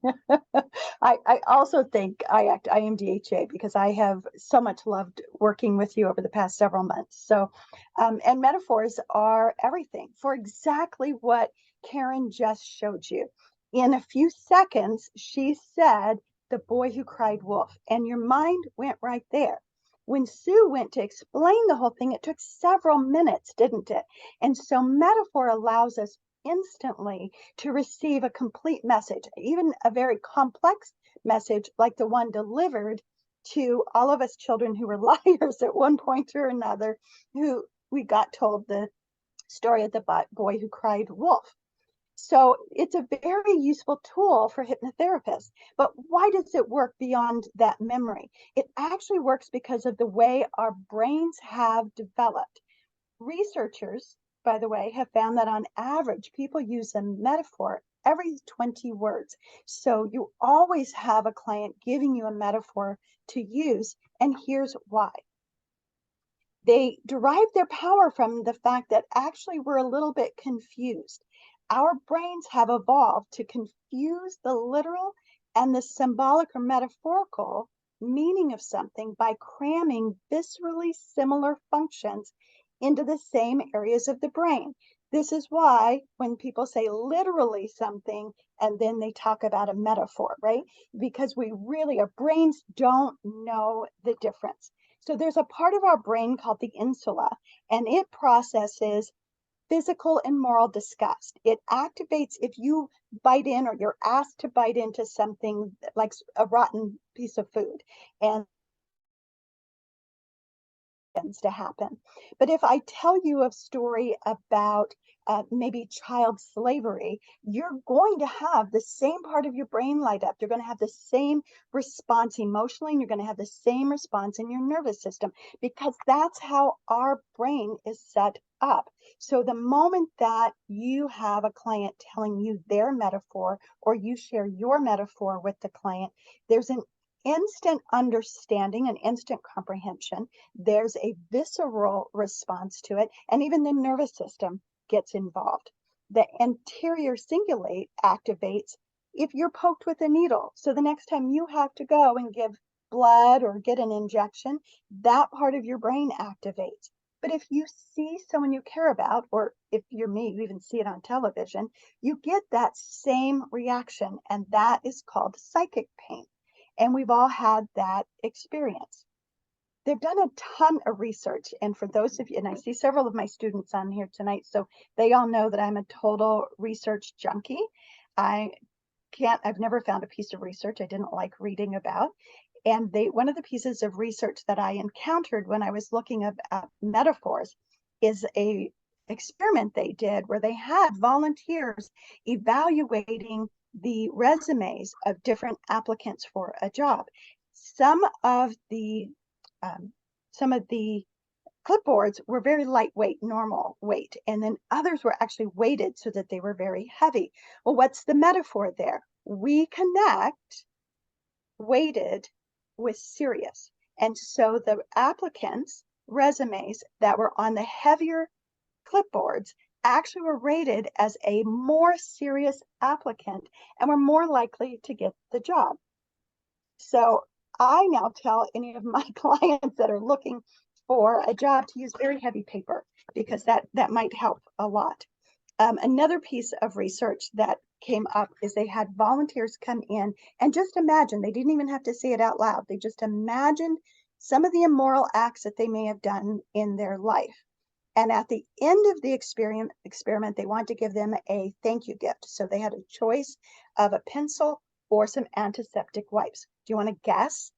I also thank IACT, IMDHA, because I have so much loved working with you over the past several months. So, and metaphors are everything for exactly what Karen just showed you. In a few seconds, she said, the boy who cried wolf, and your mind went right there. When Sue went to explain the whole thing, it took several minutes, didn't it? And so metaphor allows us instantly to receive a complete message, even a very complex message like the one delivered to all of us children who were liars at one point or another, who we got told the story of the boy who cried wolf. So it's a very useful tool for hypnotherapists. But why does it work beyond that memory? It actually works because of the way our brains have developed. Researchers, by the way, have found that on average, people use a metaphor every 20 words. So you always have a client giving you a metaphor to use, and here's why. They derive their power from the fact that actually we're a little bit confused. Our brains have evolved to confuse the literal and the symbolic or metaphorical meaning of something by cramming viscerally similar functions into the same areas of the brain. This is why when people say literally something and then they talk about a metaphor, right? Because our brains don't know the difference. So there's a part of our brain called the insula, and it processes physical and moral disgust. It activates if you bite in or you're asked to bite into something like a rotten piece of food, and to happen. But if I tell you a story about maybe child slavery, you're going to have the same part of your brain light up. You're going to have the same response emotionally, and you're going to have the same response in your nervous system, because that's how our brain is set up. So the moment that you have a client telling you their metaphor, or you share your metaphor with the client, there's an instant understanding and instant comprehension. There's a visceral response to it, and even the nervous system gets involved. The anterior cingulate activates if you're poked with a needle. So the next time you have to go and give blood or get an injection, that part of your brain activates. But if you see someone you care about, or if you're me, you even see it on television, you get that same reaction, and that is called psychic pain. And we've all had that experience. They've done a ton of research. And for those of you, and I see several of my students on here tonight, so they all know that I'm a total research junkie. I've never found a piece of research I didn't like reading about. And one of the pieces of research that I encountered when I was looking at metaphors is a experiment they did where they had volunteers evaluating the resumes of different applicants for a job. Some of the clipboards were very lightweight, normal weight, and then others were actually weighted so that they were very heavy. Well, what's the metaphor there? We connect weighted with serious. And so the applicants' resumes that were on the heavier clipboards actually were rated as a more serious applicant and were more likely to get the job. So I now tell any of my clients that are looking for a job to use very heavy paper, because that might help a lot. Another piece of research that came up is they had volunteers come in and just imagine, they didn't even have to say it out loud. They just imagined some of the immoral acts that they may have done in their life. And at the end of the experiment, they wanted to give them a thank you gift. So they had a choice of a pencil or some antiseptic wipes. Do you want to guess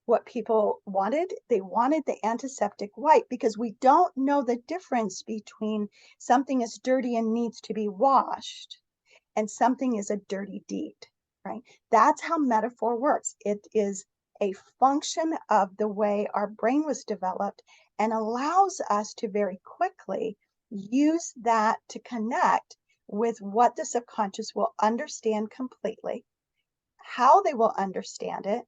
what people wanted? They wanted the antiseptic wipe, because we don't know the difference between something is dirty and needs to be washed and something is a dirty deed, right? That's how metaphor works. It is a function of the way our brain was developed and allows us to very quickly use that to connect with what the subconscious will understand completely, how they will understand it,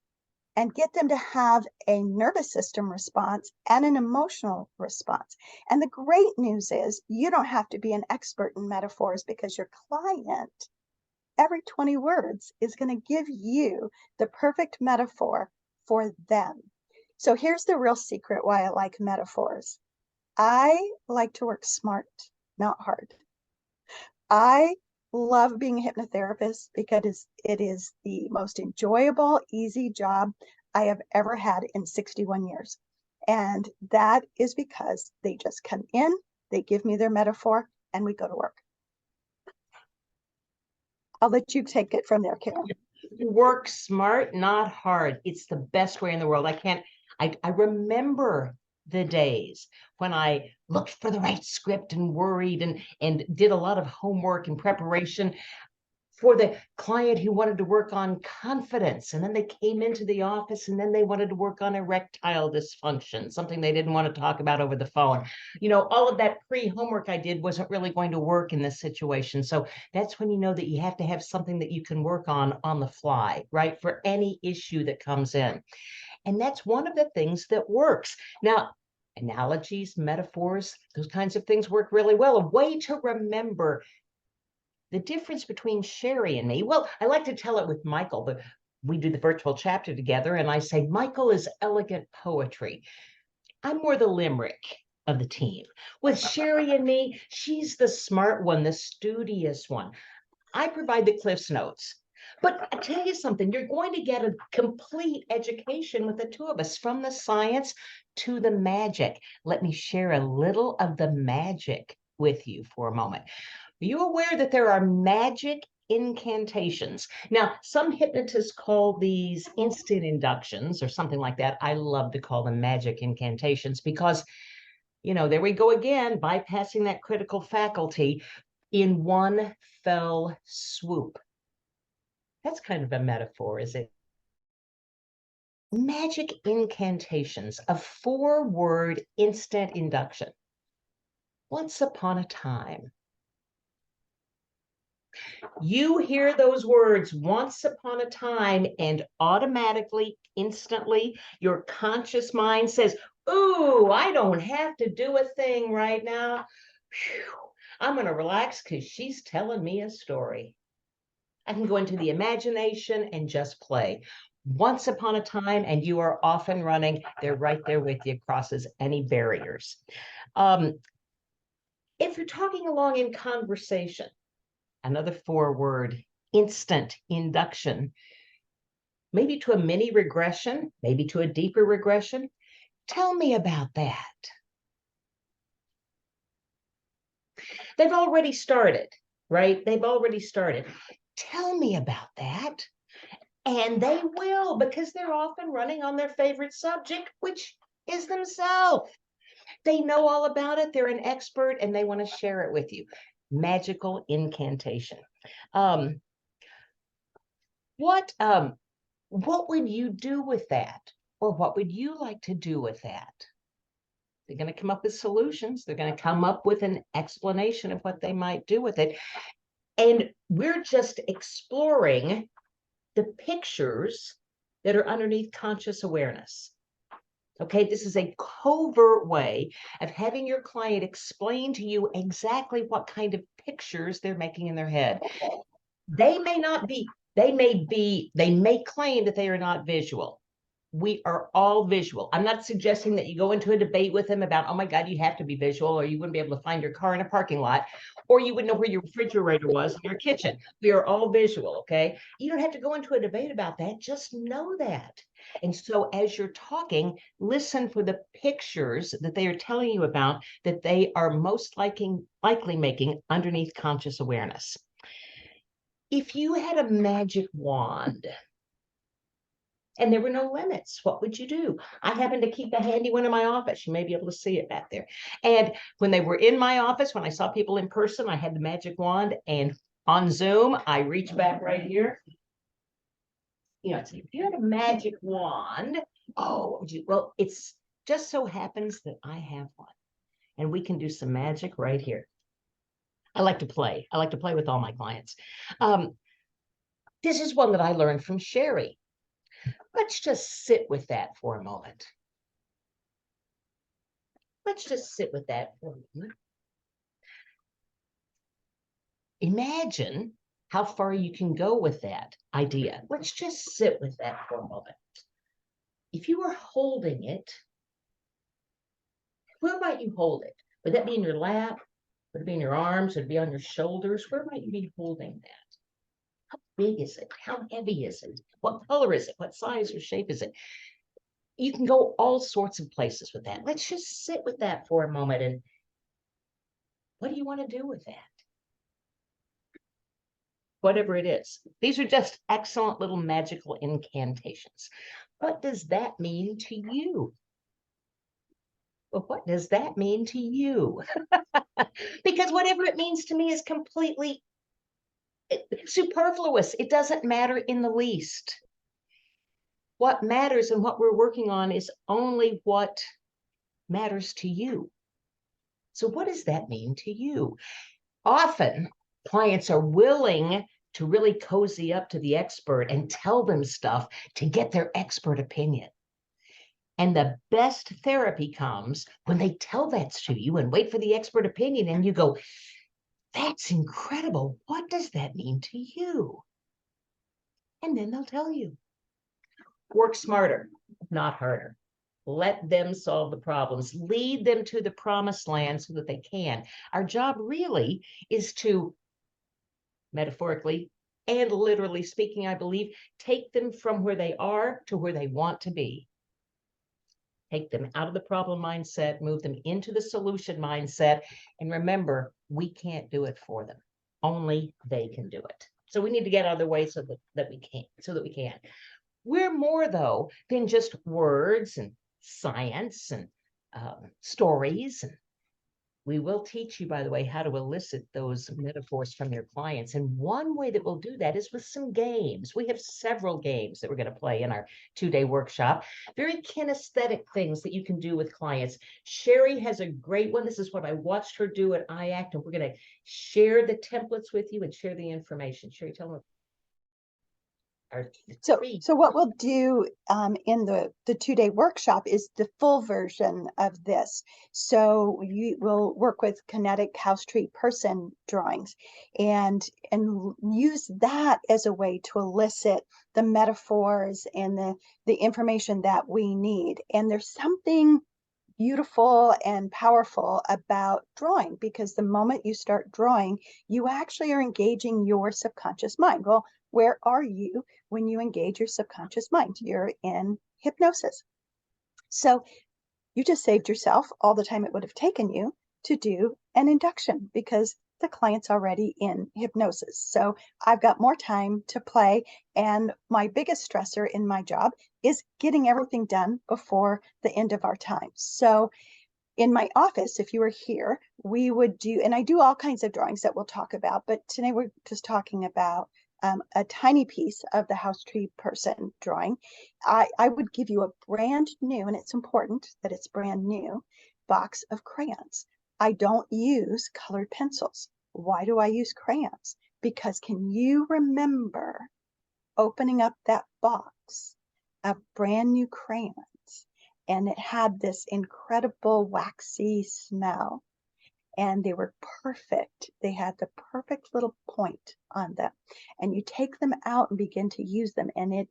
and get them to have a nervous system response and an emotional response. And the great news is you don't have to be an expert in metaphors, because your client, every 20 words, is going to give you the perfect metaphor for them. So here's the real secret why I like metaphors. I like to work smart, not hard. I love being a hypnotherapist because it is the most enjoyable, easy job I have ever had in 61 years. And that is because they just come in, they give me their metaphor, and we go to work. I'll let you take it from there, Karen. Work smart, not hard. It's the best way in the world. I remember the days when I looked for the right script and worried and did a lot of homework and preparation for the client who wanted to work on confidence. And then they came into the office and then they wanted to work on erectile dysfunction, something they didn't want to talk about over the phone. You know, all of that pre-homework I did wasn't really going to work in this situation. So that's when you know that you have to have something that you can work on the fly, right? For any issue that comes in. And that's one of the things that works. Now, analogies, metaphors, those kinds of things work really well. A way to remember the difference between Sherry and me. Well, I like to tell it with Michael, but we do the virtual chapter together, and I say, Michael is elegant poetry. I'm more the limerick of the team. With Sherry and me, she's the smart one, the studious one. I provide the Cliff's Notes. But I tell you something, you're going to get a complete education with the two of us, from the science to the magic. Let me share a little of the magic with you for a moment. Are you aware that there are magic incantations? Now, some hypnotists call these instant inductions or something like that. I love to call them magic incantations because, you know, there we go again, bypassing that critical faculty in one fell swoop. That's kind of a metaphor, is it? Magic incantations, a 4-word instant induction. Once upon a time. You hear those words, once upon a time, and automatically, instantly, your conscious mind says, ooh, I don't have to do a thing right now. Whew, I'm going to relax because she's telling me a story. I can go into the imagination and just play. Once upon a time, and you are off and running. They're right there with you, crosses any barriers. If you're talking along in conversation, another 4-word instant induction, maybe to a mini regression, maybe to a deeper regression. Tell me about that. They've already started, right? They've already started. Tell me about that. And they will, because they're often running on their favorite subject, which is themselves. They know all about it. They're an expert and they want to share it with you. Magical incantation. What would you do with that? Or what would you like to do with that? They're going to come up with solutions. They're going to come up with an explanation of what they might do with it. And we're just exploring the pictures that are underneath conscious awareness. Okay, this is a covert way of having your client explain to you exactly what kind of pictures they're making in their head. They may not be, they may claim that they are not visual. We are all visual. I'm not suggesting that you go into a debate with them about, oh my God, you have to be visual, or you wouldn't be able to find your car in a parking lot, or you would know where your refrigerator was in your kitchen. We are all visual, okay? You don't have to go into a debate about that. Just know that. And so as you're talking, listen for the pictures that they are telling you about that they are most likely making underneath conscious awareness. If you had a magic wand, and there were no limits, what would you do? I happen to keep a handy one in my office. You may be able to see it back there. And when they were in my office, when I saw people in person, I had the magic wand. And on Zoom, I reach back right here. You know, it's, if you had a magic wand, oh, what would you? Well, it's just so happens that I have one. And we can do some magic right here. I like to play. I like to play with all my clients. This is one that I learned from Sherry. Let's just sit with that for a moment. Let's just sit with that for a moment. Imagine how far you can go with that idea. Let's just sit with that for a moment. If you were holding it, where might you hold it? Would that be in your lap? Would it be in your arms? Would it be on your shoulders? Where might you be holding that? How big is it? How heavy is it? What color is it? What size or shape is it? You can go all sorts of places with that. Let's just sit with that for a moment. And what do you want to do with that? Whatever it is. These are just excellent little magical incantations. What does that mean to you? Well, what does that mean to you? Because whatever it means to me is completely superfluous. It doesn't matter in the least. What matters and what we're working on is only what matters to you. So what does that mean to you? Often, clients are willing to really cozy up to the expert and tell them stuff to get their expert opinion. And the best therapy comes when they tell that to you and wait for the expert opinion, and you go, that's incredible. What does that mean to you? And then they'll tell you. Work smarter, not harder. Let them solve the problems. Lead them to the promised land so that they can. Our job really is to, metaphorically and literally speaking, I believe, take them from where they are to where they want to be. Take them out of the problem mindset, move them into the solution mindset. And remember, we can't do it for them. Only they can do it. So we need to get out of their way so that we can. We're more, though, than just words and science and stories. And we will teach you, by the way, how to elicit those metaphors from your clients. And one way that we'll do that is with some games. We have several games that we're going to play in our 2-day workshop. Very kinesthetic things that you can do with clients. Sherry has a great one. This is what I watched her do at IACT, and we're going to share the templates with you and share the information. Sherry, tell them. So what we'll do in the 2-day workshop is the full version of this. So you will work with kinetic house tree person drawings and use that as a way to elicit the metaphors and the information that we need. And there's something beautiful and powerful about drawing, because the moment you start drawing, you actually are engaging your subconscious mind. Well, where are you when you engage your subconscious mind? You're in hypnosis. So you just saved yourself all the time it would have taken you to do an induction, because the client's already in hypnosis. So I've got more time to play. And my biggest stressor in my job is getting everything done before the end of our time. So in my office, if you were here, we would do, and I do all kinds of drawings that we'll talk about, but today we're just talking about a tiny piece of the house tree person drawing. I would give you a brand new, and it's important that it's brand new, box of crayons. I don't use colored pencils. Why do I use crayons? Because can you remember opening up that box of brand new crayons? And it had this incredible waxy smell. And they were perfect. They had the perfect little point on them. And you take them out and begin to use them, and it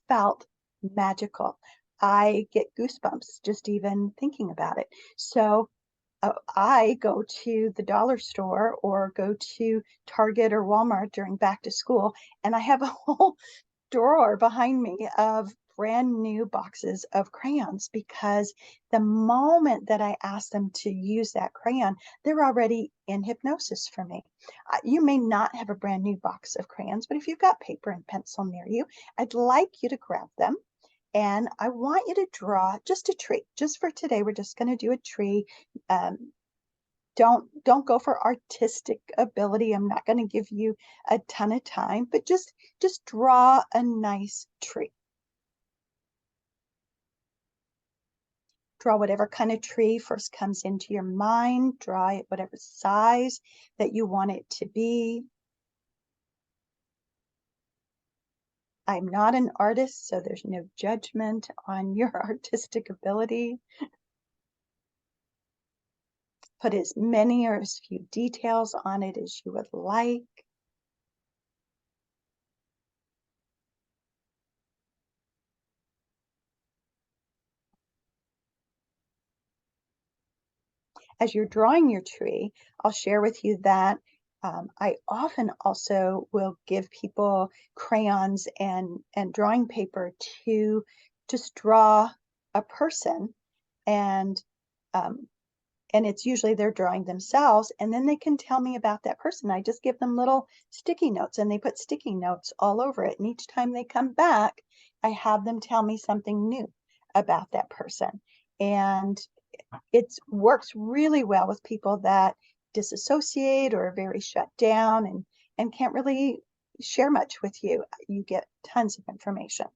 felt magical. I get goosebumps just even thinking about it. So I go to the dollar store or go to Target or Walmart during back to school, and I have a whole drawer behind me of brand new boxes of crayons, because the moment that I ask them to use that crayon, they're already in hypnosis for me. You may not have a brand new box of crayons, but if you've got paper and pencil near you, I'd like you to grab them. And I want you to draw just a tree. Just for today, we're just going to do a tree. Don't go for artistic ability. I'm not going to give you a ton of time, but just draw a nice tree. Draw whatever kind of tree first comes into your mind. Draw it whatever size that you want it to be. I'm not an artist, so there's no judgment on your artistic ability. Put as many or as few details on it as you would like. As you're drawing your tree, I'll share with you that I often also will give people crayons and drawing paper to just draw a person, and it's usually they're drawing themselves, and then they can tell me about that person. I just give them little sticky notes, and they put sticky notes all over it, and each time they come back, I have them tell me something new about that person. And it works really well with people that disassociate or are very shut down and can't really share much with you. You get tons of information.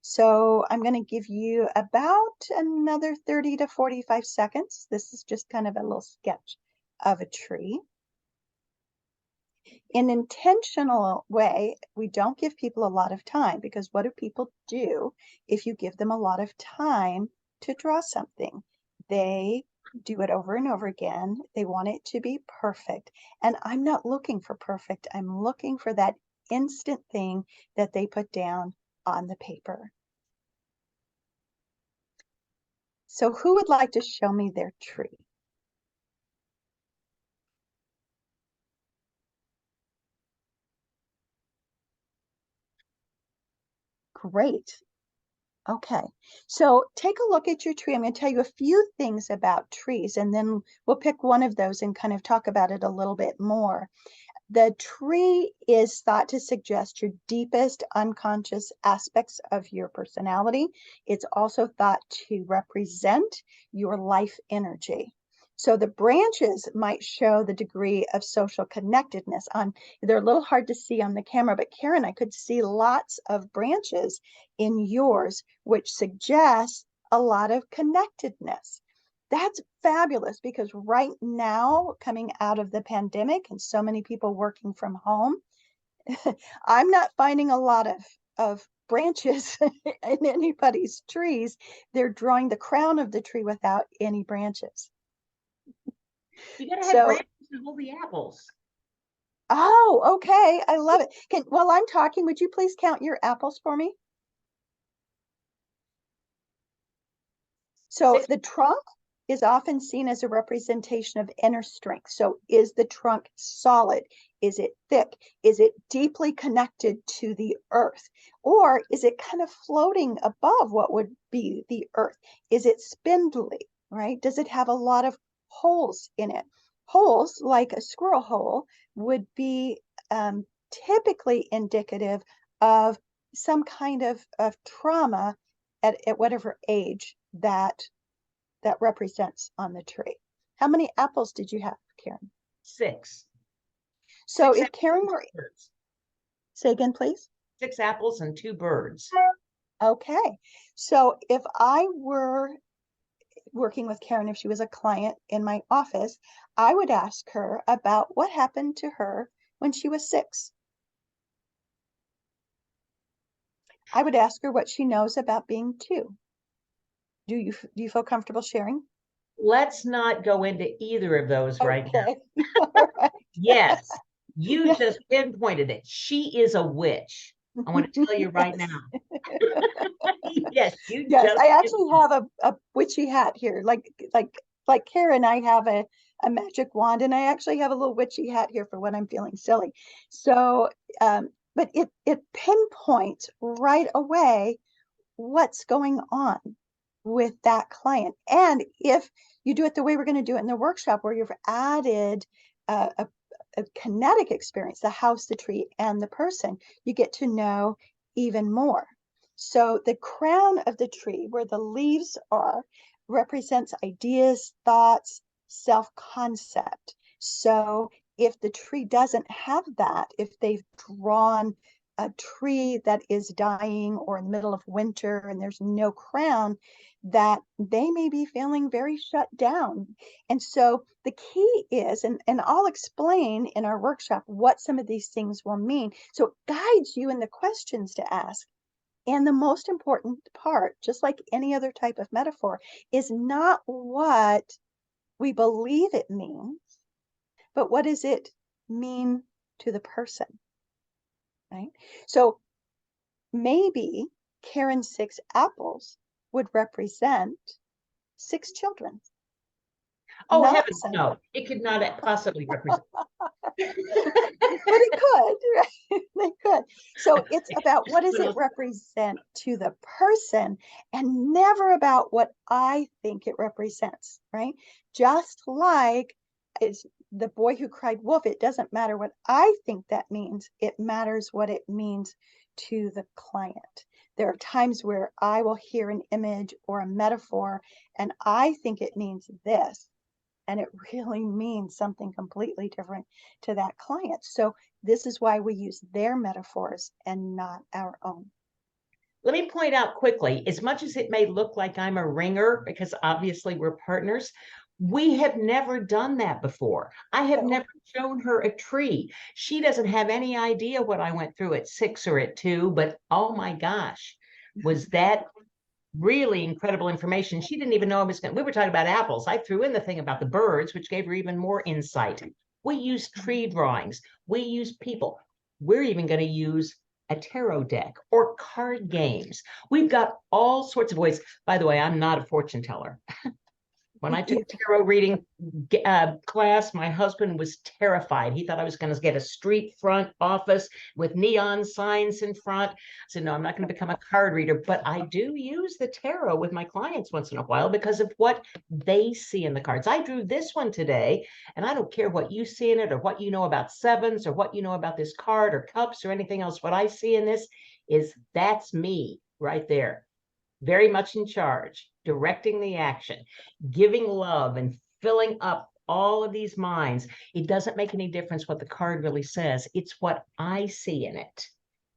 So I'm going to give you about another 30 to 45 seconds. This is just kind of a little sketch of a tree. In an intentional way, we don't give people a lot of time, because what do people do if you give them a lot of time to draw something? They do it over and over again. They want it to be perfect. And I'm not looking for perfect. I'm looking for that instant thing that they put down on the paper. So who would like to show me their tree? Great. Okay, so take a look at your tree. I'm going to tell you a few things about trees, and then we'll pick one of those and kind of talk about it a little bit more. The tree is thought to suggest your deepest unconscious aspects of your personality. It's also thought to represent your life energy. So the branches might show the degree of social connectedness. They're a little hard to see on the camera, but Karen, I could see lots of branches in yours, which suggests a lot of connectedness. That's fabulous, because right now, coming out of the pandemic and so many people working from home, I'm not finding a lot of branches in anybody's trees. They're drawing the crown of the tree without any branches. You gotta have branches and hold the apples. Oh, okay. I love it. While I'm talking, would you please count your apples for me? So the trunk is often seen as a representation of inner strength. So is the trunk solid? Is it thick? Is it deeply connected to the earth? Or is it kind of floating above what would be the earth? Is it spindly, right? Does it have a lot of holes in it? Holes, like a squirrel hole, would be typically indicative of some kind of trauma at whatever age that represents on the tree. How many apples did you have, Karen? 6. So 6 if Karen were, birds. say again, please. 6 apples and 2 birds. Okay. So if I were working with Karen, if she was a client in my office, I would ask her about what happened to her when she was 6. I would ask her what she knows about being 2. Do you feel comfortable sharing? Let's not go into either of those right now. All right. Yes, you just pinpointed it. She is a witch. I want to tell you right now. Yes, you Yes, just I actually have a witchy hat here. Like Karen, I have a magic wand, and I actually have a little witchy hat here for when I'm feeling silly. So, but it pinpoints right away what's going on with that client. And if you do it the way we're going to do it in the workshop, where you've added a kinetic experience, the house, the tree, and the person, you get to know even more. So the crown of the tree, where the leaves are, represents ideas, thoughts, self-concept. So if the tree doesn't have that, if they've drawn a tree that is dying or in the middle of winter and there's no crown, that they may be feeling very shut down. And so the key is, and I'll explain in our workshop what some of these things will mean. So it guides you in the questions to ask. And the most important part, just like any other type of metaphor, is not what we believe it means, but what does it mean to the person, right? So maybe Karen's 6 apples would represent 6 children. Oh, Not heavens, some- no, it could not possibly represent. But it could, right? They could. So it's about what does it represent to the person and never about what I think it represents, right? Just like it's the boy who cried wolf, it doesn't matter what I think that means. It matters what it means to the client. There are times where I will hear an image or a metaphor and I think it means this, and it really means something completely different to that client. So this is why we use their metaphors and not our own. Let me point out quickly, as much as it may look like I'm a ringer, because obviously we're partners, we have never done that before. I have never shown her a tree. She doesn't have any idea what I went through at 6 or at 2, but oh my gosh, was that really incredible information. She didn't even know I was going to, we were talking about apples. I threw in the thing about the birds, which gave her even more insight. We use tree drawings. We use people. We're even going to use a tarot deck or card games. We've got all sorts of ways. By the way, I'm not a fortune teller. When I took a tarot reading class, my husband was terrified. He thought I was going to get a street front office with neon signs in front. I said, no, I'm not going to become a card reader, but I do use the tarot with my clients once in a while because of what they see in the cards. I drew this one today, and I don't care what you see in it or what you know about sevens or what you know about this card or cups or anything else. What I see in this is that's me right there. Very much in charge, directing the action, giving love and filling up all of these minds. It doesn't make any difference what the card really says. It's what I see in it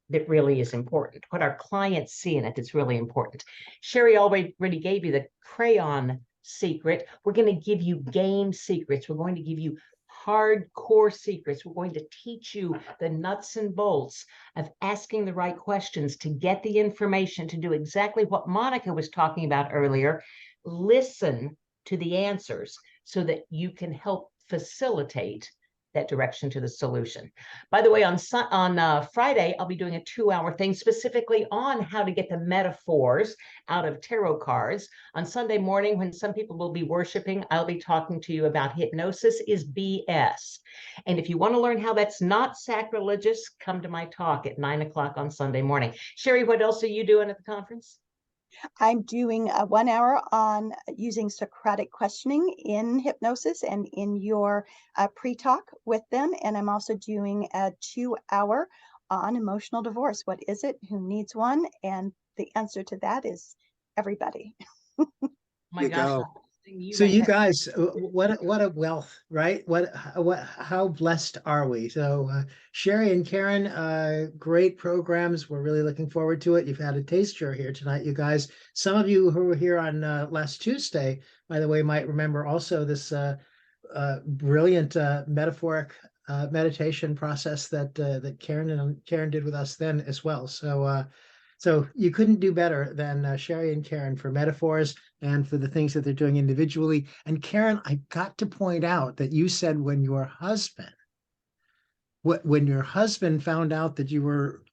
that really is important. What our clients see in it that's really important. Sherry already gave you the crayon secret. We're going to give you game secrets. We're going to give you hardcore secrets. We're going to teach you the nuts and bolts of asking the right questions to get the information to do exactly what Monica was talking about earlier. Listen to the answers so that you can help facilitate that direction to the solution. By the way, on Friday, I'll be doing a 2-hour thing specifically on how to get the metaphors out of tarot cards. On Sunday morning, when some people will be worshiping, I'll be talking to you about hypnosis is BS. And if you want to learn how that's not sacrilegious, come to my talk at 9 o'clock on Sunday morning. Sherry, what else are you doing at the conference? I'm doing a 1 hour on using Socratic questioning in hypnosis and in your pre-talk with them. And I'm also doing a 2-hour on emotional divorce. What is it? Who needs one? And the answer to that is everybody. Oh my gosh. So you guys, what a wealth, right? How blessed are we? So Sherry and Karen, great programs. We're really looking forward to it. You've had a taster here tonight, you guys. Some of you who were here on last Tuesday, by the way, might remember also this brilliant metaphoric meditation process that Karen did with us then as well. So you couldn't do better than Sherry and Karen for metaphors and for the things that they're doing individually. And Karen, I got to point out that you said when your husband found out that you were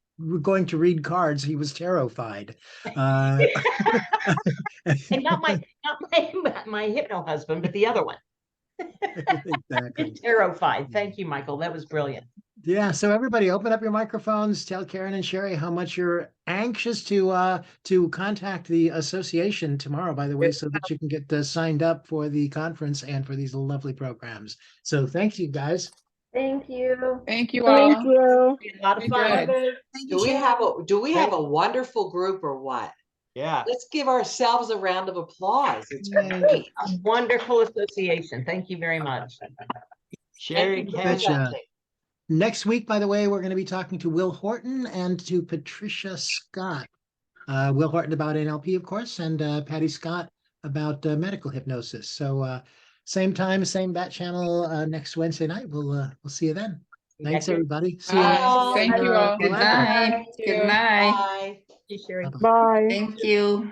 going to read cards, he was terrified. And not my hypno husband, but the other one. Exactly. Terrified. Thank you, Michael. That was brilliant. Yeah, so everybody open up your microphones, tell Karen and Sherry how much you're anxious to contact the association tomorrow, by the way, so that you can get signed up for the conference and for these lovely programs. So thank you, guys. Thank you. Thank you all. Thank you. A lot of fun. Good. Do we have a wonderful group or what? Yeah. Let's give ourselves a round of applause. It's great. A wonderful association. Thank you very much. Sherry, Thank you for Ken, Betcha. presenting. Next week, by the way, we're going to be talking to Will Horton and to Patricia Scott. Will Horton about NLP, of course, and Patty Scott about medical hypnosis. So same time, same bat channel next Wednesday night. We'll see you then. Thanks, everybody. See you. Thank you all. Good night. Thank you. Good night. Bye. Thank you, Sherry. Bye-bye. Bye. Thank you.